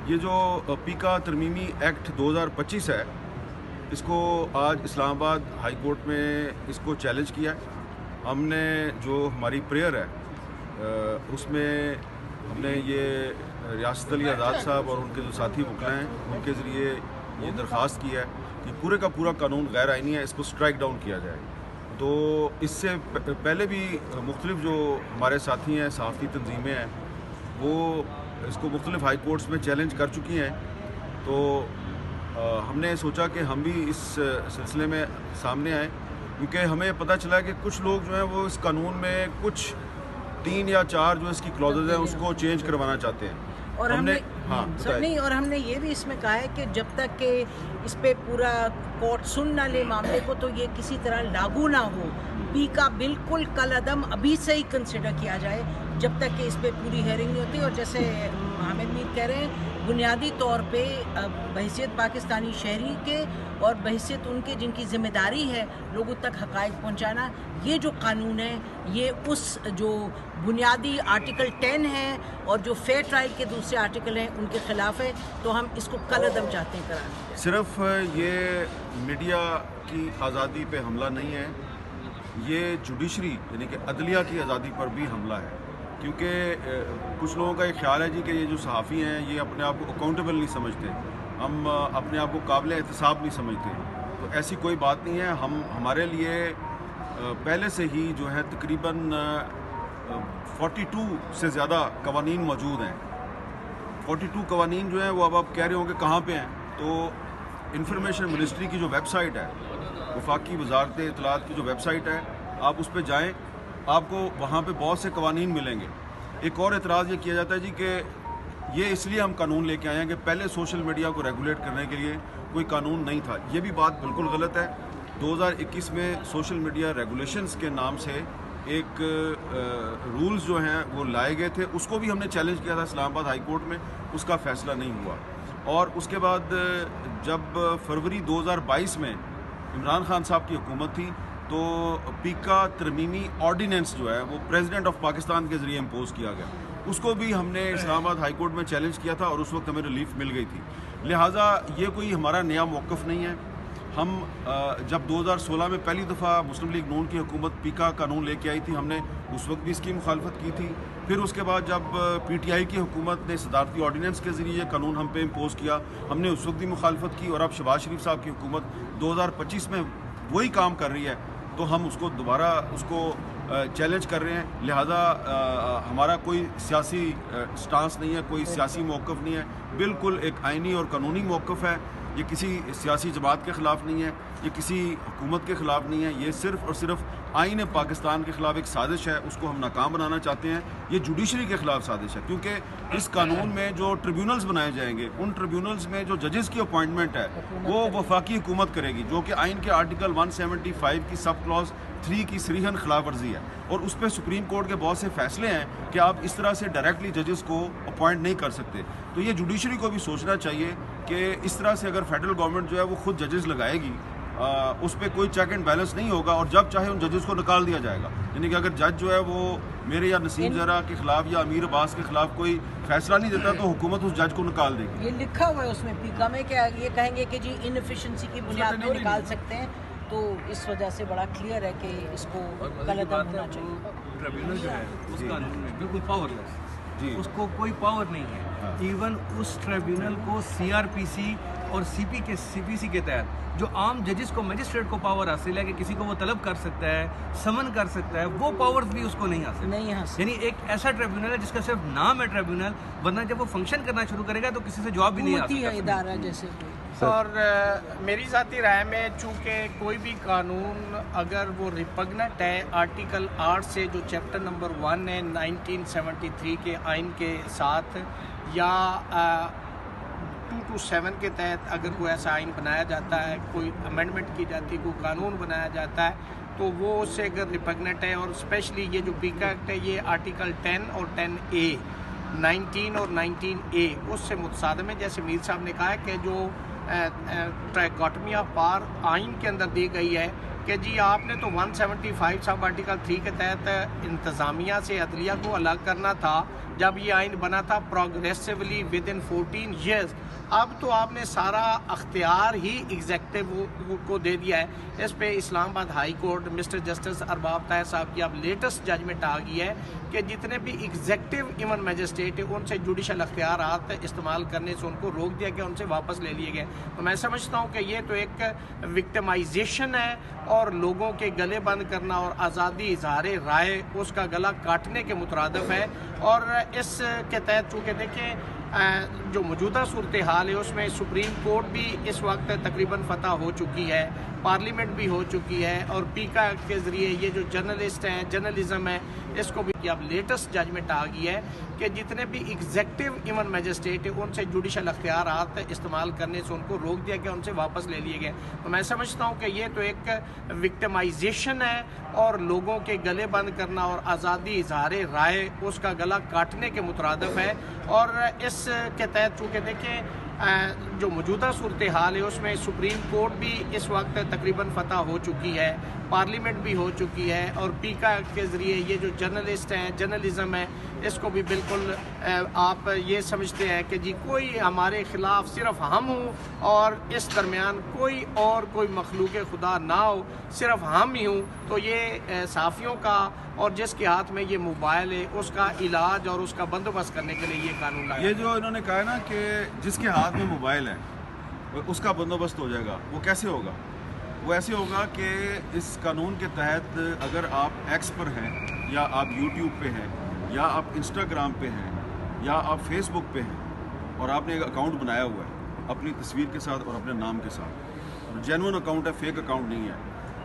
یہ جو پیکا ترمیمی ایکٹ 2025 ہے، اس کو آج اسلام آباد ہائی کورٹ میں اس کو چیلنج کیا ہے. ہم نے جو ہماری پریئر ہے اس میں ہم نے یہ ریاست علی آزاد صاحب اور ان کے جو ساتھی وکلا ہیں ان کے ذریعے یہ درخواست کی ہے کہ پورے کا پورا قانون غیر آئینی ہے، اس کو سٹرائک ڈاؤن کیا جائے. تو اس سے پہلے بھی مختلف جو ہمارے ساتھی ہیں، صحافتی تنظیمیں ہیں، وہ اس کو مختلف ہائی کورٹس میں چیلنج کر چکی ہیں. تو ہم نے سوچا کہ ہم بھی اس سلسلے میں سامنے آئیں، کیونکہ ہمیں پتہ چلا کہ کچھ لوگ جو ہیں وہ اس قانون میں کچھ 3 یا 4 جو اس کی کلوزز ہیں اس کو چینج کروانا چاہتے ہیں. اور ہم نے یہ بھی اس میں کہا ہے کہ جب تک کہ اس پہ پورا کورٹ سن نہ لے معاملے کو تو یہ کسی طرح لاگو نہ ہو. پیکا بالکل کل عدم ابھی سے ہی کنسیڈر کیا جائے جب تک کہ اس پہ پوری ہیئرنگ نہیں ہوتی. اور جیسے حامد میر کہہ رہے ہیں، بنیادی طور پہ بحیثیت پاکستانی شہری کے اور بحیثیت ان کے جن کی ذمہ داری ہے لوگوں تک حقائق پہنچانا، یہ جو قانون ہے یہ اس جو بنیادی آرٹیکل 10 ہے اور جو فیئر ٹرائل کے دوسرے آرٹیکل ہیں ان کے خلاف ہے. تو ہم اس کو کل عدم چاہتے ہیں کرانا. صرف یہ میڈیا کی آزادی پہ حملہ نہیں ہے، یہ جوڈیشری یعنی کہ عدلیہ کی آزادی پر بھی حملہ ہے. کیونکہ کچھ لوگوں کا یہ خیال ہے کہ یہ جو صحافی ہیں یہ اپنے آپ کو اکاؤنٹیبل نہیں سمجھتے، ہم اپنے آپ کو قابل احتساب نہیں سمجھتے. تو ایسی کوئی بات نہیں ہے. ہمارے لیے پہلے سے ہی جو ہے تقریباً 42 سے زیادہ قوانین موجود ہیں. 42 قوانین جو ہیں وہ اب آپ کہہ رہے ہوں کہ کہاں پہ ہیں. تو انفارمیشن منسٹری کی جو ویب سائٹ ہے، وفاقی وزارت اطلاعات کی جو ویب سائٹ ہے، آپ اس پہ جائیں، آپ کو وہاں پہ بہت سے قوانین ملیں گے. ایک اور اعتراض یہ کیا جاتا ہے کہ یہ اس لیے ہم قانون لے کے آئے ہیں کہ پہلے سوشل میڈیا کو ریگولیٹ کرنے کے لیے کوئی قانون نہیں تھا. یہ بھی بات بالکل غلط ہے. 2021 میں سوشل میڈیا ریگولیشنز کے نام سے ایک رولز جو ہیں وہ لائے گئے تھے، اس کو بھی ہم نے چیلنج کیا تھا اسلام آباد ہائی کورٹ میں، اس کا فیصلہ نہیں ہوا. اور اس کے بعد جب فروری 2022 میں عمران خان صاحب کی حکومت تھی تو پیکا ترمیمی آرڈیننس جو ہے وہ پریزیڈنٹ آف پاکستان کے ذریعے امپوز کیا گیا. اس کو بھی ہم نے اسلام آباد ہائی کورٹ میں چیلنج کیا تھا اور اس وقت ہمیں ریلیف مل گئی تھی. لہٰذا یہ کوئی ہمارا نیا موقف نہیں ہے. ہم جب 2016 میں پہلی دفعہ مسلم لیگ نون کی حکومت پیکا قانون لے کے آئی تھی، ہم نے اس وقت بھی اس کی مخالفت کی تھی. پھر اس کے بعد جب پی ٹی آئی کی حکومت نے صدارتی آرڈیننس کے ذریعے یہ قانون ہم پہ امپوز کیا، ہم نے اس وقت بھی مخالفت کی. اور اب شہباز شریف صاحب کی حکومت 2025 میں وہی کام کر رہی ہے تو ہم اس کو دوبارہ اس کو چیلنج کر رہے ہیں. لہذا ہمارا کوئی سیاسی سٹانس نہیں ہے، کوئی سیاسی موقف نہیں ہے، بالکل ایک آئینی اور قانونی موقف ہے. یہ کسی سیاسی جماعت کے خلاف نہیں ہے، یہ کسی حکومت کے خلاف نہیں ہے. یہ صرف اور صرف آئین پاکستان کے خلاف ایک سازش ہے، اس کو ہم ناکام بنانا چاہتے ہیں. یہ جوڈیشری کے خلاف سازش ہے، کیونکہ اس قانون میں جو ٹریبیونلز بنائے جائیں گے، ان ٹریبیونلز میں جو ججز کی اپوائنٹمنٹ ہے وہ وفاقی حکومت کرے گی، جو کہ آئین کے آرٹیکل 175 کی سب کلوز 3 کی صریحاً خلاف ورزی ہے. اور اس پہ سپریم کورٹ کے بہت سے فیصلے ہیں کہ آپ اس طرح سے ڈائریکٹلی ججز کو اپوائنٹ نہیں کر سکتے. تو یہ جوڈیشری کو بھی سوچنا چاہیے کہ اس طرح سے اگر فیڈرل گورنمنٹ جو ہے وہ خود ججز لگائے گی، اس پہ کوئی چیک اینڈ بیلنس نہیں ہوگا اور جب چاہے ان ججز کو نکال دیا جائے گا. یعنی کہ اگر جج جو ہے وہ میرے یا نسیم زہرا کے خلاف یا امیر عباس کے خلاف کوئی فیصلہ نہیں دیتا تو حکومت اس جج کو نکال دے گی. یہ لکھا ہوا ہے اس میں پیکا میں کہ یہ کہیں گے کہ جی انفیشنسی کی بنیاد پہ نکال سکتے ہیں. تو اس وجہ سے بڑا کلیئر ہے کہ اس کو کل عدم ہونا چاہیے. ٹریبیونل جو ہے اس قانون میں بالکل پاور لیس، اس کو کوئی پاور نہیں ہے. ایون اس ٹریبیونل کو سی آر پی سی اور سی پی سی کے تحت جو عام ججز کو میجسٹریٹ کو پاور حاصل ہے کہ کسی کو وہ طلب کر سکتا ہے، سمن کر سکتا ہے، وہ پاورز بھی اس کو نہیں حاصل. یعنی ایک ایسا ٹریبیونل ہے جس کا صرف نام ہے ٹریبیونل، ورنہ جب وہ فنکشن کرنا شروع کرے گا تو کسی سے جواب بھی نہیں آ سکتا. ادارہ جیسے اور میری ذاتی رائے میں چونکہ کوئی بھی قانون اگر وہ ریپگنٹ ہے آرٹیکل 8 سے جو چیپٹر نمبر 1 ہے 1973 کے آئین کے ساتھ، یا 227 کے تحت اگر کوئی ایسا آئین بنایا جاتا ہے، کوئی امینڈمنٹ کی جاتی ہے، کوئی قانون بنایا جاتا ہے، تو وہ اس سے اگر ریپگنٹ ہے. اور اسپیشلی یہ جو پیکا ایکٹ ہے یہ آرٹیکل 10 اور 10A 19 اور 19A اس سے متصادم ہے. جیسے میر صاحب نے کہا ہے کہ جو ٹرائکاٹمی آف پاور آئین کے اندر دی گئی ہے کہ جی آپ نے تو 175 سب آرٹیکل 3 کے تحت انتظامیہ سے عدلیہ کو الگ کرنا تھا جب یہ آئین بنا تھا پروگریسولی ود ان 14 ایئرز. اب تو آپ نے سارا اختیار ہی ایگزیکٹو کو دے دیا ہے. اس پہ اسلام آباد ہائی کورٹ مسٹر جسٹس ارباب طاہر صاحب کی اب لیٹسٹ ججمنٹ آ گئی ہے کہ جتنے بھی ایگزیکٹو ایون میجسٹریٹ ان سے جوڈیشل اختیارات استعمال کرنے سے ان کو روک دیا گیا, ان سے واپس لے لیے گئے. تو میں سمجھتا ہوں کہ یہ تو ایک وکٹمائزیشن ہے اور لوگوں کے گلے بند کرنا اور آزادی اظہار رائے اس کا گلا کاٹنے کے مترادف ہے. اور اس کے تحت چونکہ دیکھیں جو موجودہ صورتحال ہے اس میں سپریم کورٹ بھی اس وقت تقریباً فتح ہو چکی ہے, پارلیمنٹ بھی ہو چکی ہے, اور پیکا کے ذریعے یہ جو جرنلسٹ ہیں جرنلزم ہے اس کو بھی اب لیٹسٹ ججمنٹ آ گئی ہے کہ جتنے بھی ایگزیکٹو ایون میجسٹریٹ ان سے جوڈیشل اختیارات استعمال کرنے سے ان کو روک دیا گیا, ان سے واپس لے لیے گئے. تو میں سمجھتا ہوں کہ یہ تو ایک وکٹمائزیشن ہے اور لوگوں کے گلے بند کرنا اور آزادی اظہار رائے اس کا گلا کاٹنے کے مترادف ہے. اور اس کے تحت چونکہ دیکھیں جو موجودہ صورتحال ہے اس میں سپریم کورٹ بھی اس وقت تقریباً فتح ہو چکی ہے, پارلیمنٹ بھی ہو چکی ہے, اور پیکا کے ذریعے یہ جو جرنلسٹ ہیں جرنلزم ہے اس کو بھی بالکل آپ یہ سمجھتے ہیں کہ جی کوئی ہمارے خلاف صرف ہم ہوں اور اس درمیان کوئی مخلوق خدا نہ ہو, صرف ہم ہی ہوں. تو یہ صحافیوں کا اور جس کے ہاتھ میں یہ موبائل ہے اس کا علاج اور اس کا بندوبست کرنے کے لیے یہ قانون لایا. یہ جو انہوں نے کہا ہے نا کہ جس کے ہاتھ میں موبائل ہے اس کا بندوبست ہو جائے گا, وہ کیسے ہوگا؟ وہ ایسے ہوگا کہ اس قانون کے تحت اگر آپ ایکس پر ہیں یا آپ یوٹیوب پہ ہیں یا آپ انسٹاگرام پہ ہیں یا آپ فیس بک پہ ہیں اور آپ نے ایک اکاؤنٹ بنایا ہوا ہے اپنی تصویر کے ساتھ اور اپنے نام کے ساتھ, جینوئن اکاؤنٹ ہے, فیک اکاؤنٹ نہیں ہے,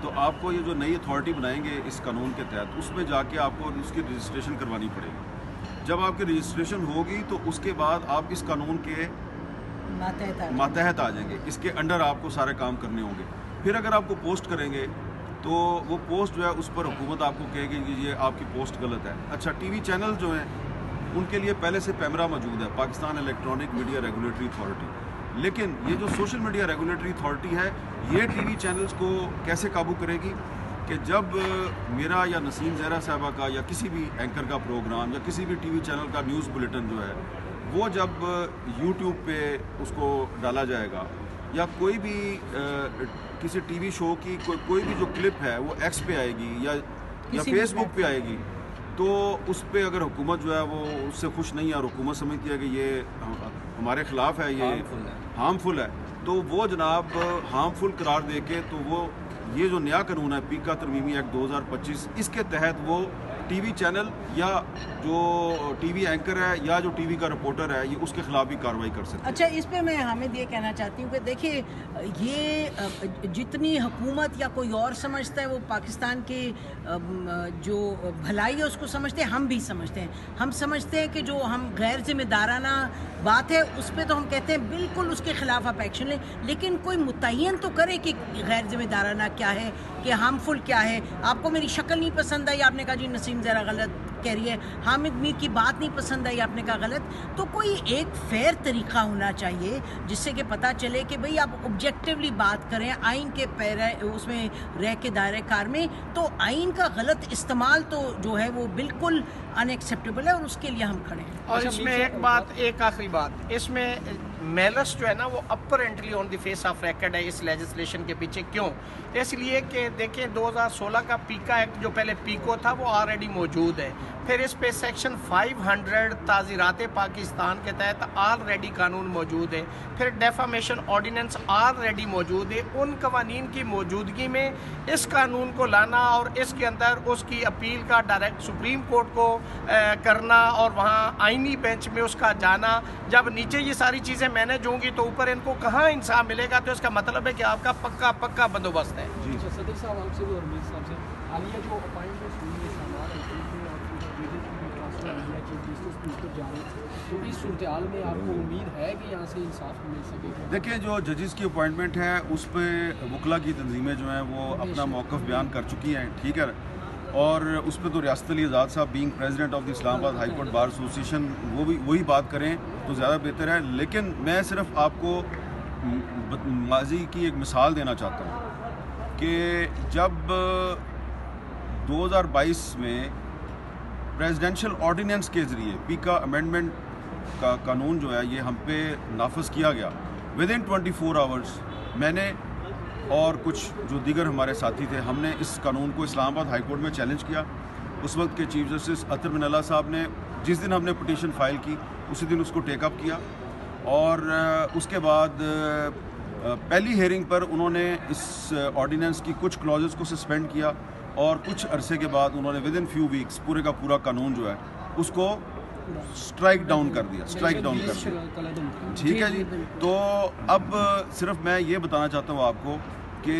تو آپ کو یہ جو نئی اتھارٹی بنائیں گے اس قانون کے تحت اس میں جا کے آپ کو اس کی رجسٹریشن کروانی پڑے گی. جب آپ کی رجسٹریشن ہوگی تو اس کے بعد آپ اس قانون کے ماتحت آ جائیں گے, اس کے انڈر آپ کو سارے کام کرنے ہوں گے. پھر اگر آپ کو پوسٹ کریں گے تو وہ پوسٹ جو ہے اس پر حکومت آپ کو کہے گی کہ یہ آپ کی پوسٹ غلط ہے. اچھا, ٹی وی چینل جو ہیں ان کے لیے پہلے سے پیمرا موجود ہے, Pakistan electronic media regulatory authority, لیکن یہ جو سوشل میڈیا ریگولیٹری اتھارٹی ہے یہ ٹی وی چینلز کو کیسے قابو کرے گی کہ جب میرا یا نسیم زہرا صاحبہ کا یا کسی بھی اینکر کا پروگرام یا کسی بھی ٹی وی چینل کا نیوز بلیٹن جو ہے وہ جب یوٹیوب پہ اس کو ڈالا جائے گا یا کوئی بھی کسی ٹی وی شو کی کوئی بھی جو کلپ ہے وہ ایکس پہ آئے گی یا فیس بک پہ آئے گی, تو اس پہ اگر حکومت جو ہے وہ اس سے خوش نہیں ہے اور حکومت سمجھتی ہے کہ یہ ہمارے خلاف ہے, یہ ہارمفل ہے, تو وہ جناب ہارمفل قرار دے کے تو وہ یہ جو نیا قانون ہے پیکا ترمیمی ایکٹ 2025 اس کے تحت وہ ٹی وی چینل یا جو ٹی وی اینکر ہے یا جو ٹی وی کا رپورٹر ہے یہ اس کے خلاف بھی کارروائی کر سکتے ہیں. اچھا, اس پہ میں حامد یہ کہنا چاہتی ہوں کہ دیکھیے یہ جتنی حکومت یا کوئی اور سمجھتا ہے وہ پاکستان کی جو بھلائی ہے اس کو سمجھتے ہیں, ہم بھی سمجھتے ہیں. ہم سمجھتے ہیں کہ جو ہم غیر ذمہ دارانہ بات ہے اس پہ تو ہم کہتے ہیں بالکل اس کے خلاف آپ ایکشن لیں, لیکن کوئی متعین تو کرے کہ غیر ذمہ دارانہ کیا ہے, کہ ہارمفل کیا ہے. آپ کو میری شکل نہیں پسند آئی, آپ نے کہا جی نسیم زہرا غلط کہہ رہی ہے, حامد میر کی بات نہیں پسند آئی, آپ نے کہا غلط. تو کوئی ایک فیئر طریقہ ہونا چاہیے جس سے کہ پتہ چلے کہ بھئی آپ آبجیکٹیولی بات کریں آئین کے اس میں رہ کے دائرۂ کار میں, تو آئین کا غلط استعمال تو جو ہے وہ بالکل ان ایکسیپٹیبل ہے اور اس کے لیے ہم کھڑے ہیں. اور اس میں ایک آخری بات, اس میں میلس جو ہے نا وہ apparently on the face of record ہے اس لیجسلیشن کے پیچھے. کیوں؟ اس لیے کہ دیکھیں 2016 کا پیکا ایکٹ جو پہلے پیکو تھا وہ آلریڈی موجود ہے, پھر اس پہ سیکشن 500 تعزیرات پاکستان کے تحت آلریڈی قانون موجود ہے, پھر ڈیفامیشن آرڈیننس آلریڈی موجود ہے. ان قوانین کی موجودگی میں اس قانون کو لانا اور اس کے اندر اس کی اپیل کا ڈائریکٹ سپریم کورٹ کو کرنا اور وہاں آئینی بینچ میں اس کا جانا, جب نیچے یہ ساری چیزیں مینیج ہوں گی تو اوپر ان کو کہاں انصاف ملے گا. تو اس کا مطلب ہے کہ آپ کا پکا بندوبست ہے. جی صدر صاحب آپ سے اور میر صاحب سے حالیہ جو اپائنٹمنٹس ہوئی ہے تو اس صورتحال میں آپ کو امید ہے کہ یہاں سے انصاف مل سکے گا؟ دیکھیں جو ججز کی اپوائنٹمنٹ ہے اس پہ وکلا کی تنظیمیں جو ہیں وہ اپنا موقف بیان کر چکی ہیں, ٹھیک ہے, اور اس پہ تو ریاست علی آزاد صاحب بینگ پریزیڈنٹ آف دی اسلام آباد ہائی کورٹ بار ایسوسیشن وہی بات کریں تو زیادہ بہتر ہے. لیکن میں صرف آپ کو ماضی کی ایک مثال دینا چاہتا ہوں کہ جب 2022 میں پریزیڈنشل آرڈیننس کے ذریعے پیکا امینڈمنٹ کا قانون جو ہے یہ ہم پہ نافذ کیا گیا، ودن 24 آورس میں نے اور کچھ جو دیگر ہمارے ساتھی تھے، ہم نے اس قانون کو اسلام آباد ہائی کورٹ میں چیلنج کیا. اس وقت کے چیف جسٹس اطہر بن اللہ صاحب نے جس دن ہم نے پٹیشن فائل کی اسی دن اس کو ٹیک اپ کیا، اور اس کے بعد پہلی ہیئرنگ پر انہوں نے اس آرڈیننس کی کچھ کلازز کو سسپینڈ کیا، اور کچھ عرصے کے بعد انہوں نے ودن فیو ویکس پورے کا پورا قانون جو ہے اس کو اسٹرائک ڈاؤن کر دیا. ٹھیک ہے جی. تو اب صرف میں یہ بتانا چاہتا ہوں آپ کو کہ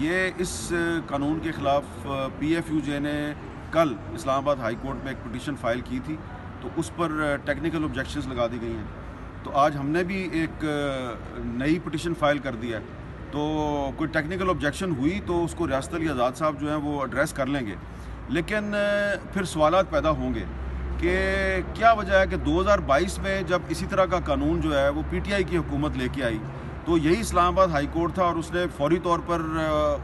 یہ اس قانون کے خلاف پی ایف یو جے نے کل اسلام آباد ہائی کورٹ میں ایک پٹیشن فائل کی تھی، تو اس پر ٹیکنیکل آبجیکشنز لگا دی گئی ہیں. تو آج ہم نے بھی ایک نئی پٹیشن فائل کر دیا ہے، تو کوئی ٹیکنیکل آبجیکشن ہوئی تو اس کو ریاست علی آزاد صاحب جو ہیں وہ ایڈریس کر لیں گے. لیکن پھر سوالات پیدا ہوں گے کہ کیا وجہ ہے کہ 2022 میں جب اسی طرح کا قانون جو ہے وہ پی ٹی آئی کی حکومت لے کے آئی تو یہی اسلام آباد ہائی کورٹ تھا، اور اس نے فوری طور پر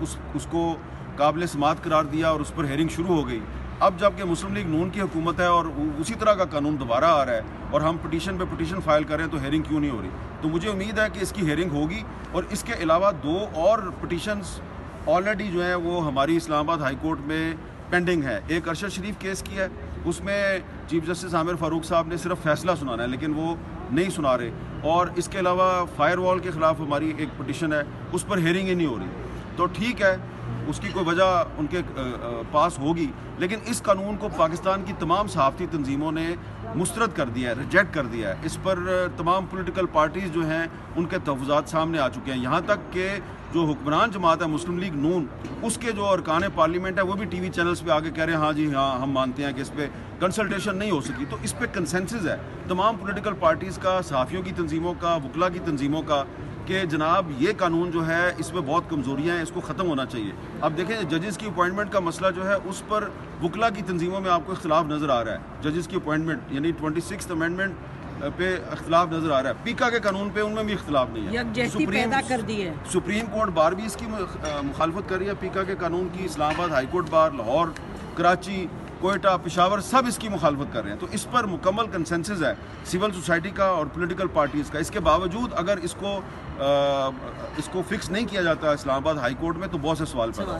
اس کو قابل سماعت قرار دیا اور اس پر ہیئرنگ شروع ہو گئی. اب جب کہ مسلم لیگ نون کی حکومت ہے اور اسی طرح کا قانون دوبارہ آ رہا ہے اور ہم پٹیشن پہ پٹیشن فائل کر رہے ہیں تو ہیئرنگ کیوں نہیں ہو رہی؟ تو مجھے امید ہے کہ اس کی ہیئرنگ ہوگی. اور اس کے علاوہ 2 اور پٹیشنز آلریڈی جو ہیں وہ ہماری اسلام آباد ہائی کورٹ میں پینڈنگ ہے. ایک ارشد شریف کیس کی ہے، اس میں چیف جسٹس عامر فاروق صاحب نے صرف فیصلہ سنانا ہے لیکن وہ نہیں سنا رہے. اور اس کے علاوہ فائر وال کے خلاف ہماری ایک پٹیشن ہے، اس پر ہیئرنگ ہی نہیں ہو رہی. تو ٹھیک ہے، اس کی کوئی وجہ ان کے پاس ہوگی، لیکن اس قانون کو پاکستان کی تمام صحافتی تنظیموں نے مسترد کر دیا ہے، ریجیکٹ کر دیا ہے. اس پر تمام پولیٹیکل پارٹیز جو ہیں ان کے تحفظات سامنے آ چکے ہیں. یہاں تک کہ جو حکمران جماعت ہے مسلم لیگ نون، اس کے جو ارکان پارلیمنٹ ہے وہ بھی ٹی وی چینلز پہ آگے کہہ رہے ہیں ہاں جی ہاں ہم مانتے ہیں کہ اس پہ کنسلٹیشن نہیں ہو سکی. تو اس پہ کنسنسس ہے تمام پولیٹیکل پارٹیز کا، صحافیوں کی تنظیموں کا، وکلا کی تنظیموں کا، کہ جناب یہ قانون جو ہے اس میں بہت کمزوریاں ہیں، اس کو ختم ہونا چاہیے. اب دیکھیں ججز کی اپوائنٹمنٹ کا مسئلہ جو ہے اس پر وکلا کی تنظیموں میں آپ کو اختلاف نظر آ رہا ہے. ججز کی اپوائنٹمنٹ یعنی 26 امینڈمنٹ پہ اختلاف نظر آ رہا ہے. پیکا کے قانون پہ ان میں بھی اختلاف نہیں ہے. یکجہتی پیدا کر دی ہے. سپریم کورٹ بار بھی اس کی مخالفت کر رہی ہے پیکا کے قانون کی. Islamabad high court bar, Lahore, Karachi, Quetta, Peshawar سب اس کی مخالفت کر رہے ہیں. تو اس پر مکمل کنسنسس ہے سول سوسائٹی کا اور پولیٹیکل پارٹیز کا. اس کے باوجود اگر اس کو فکس نہیں کیا جاتا اسلام آباد ہائی کورٹ میں تو بہت سے سوال پیدا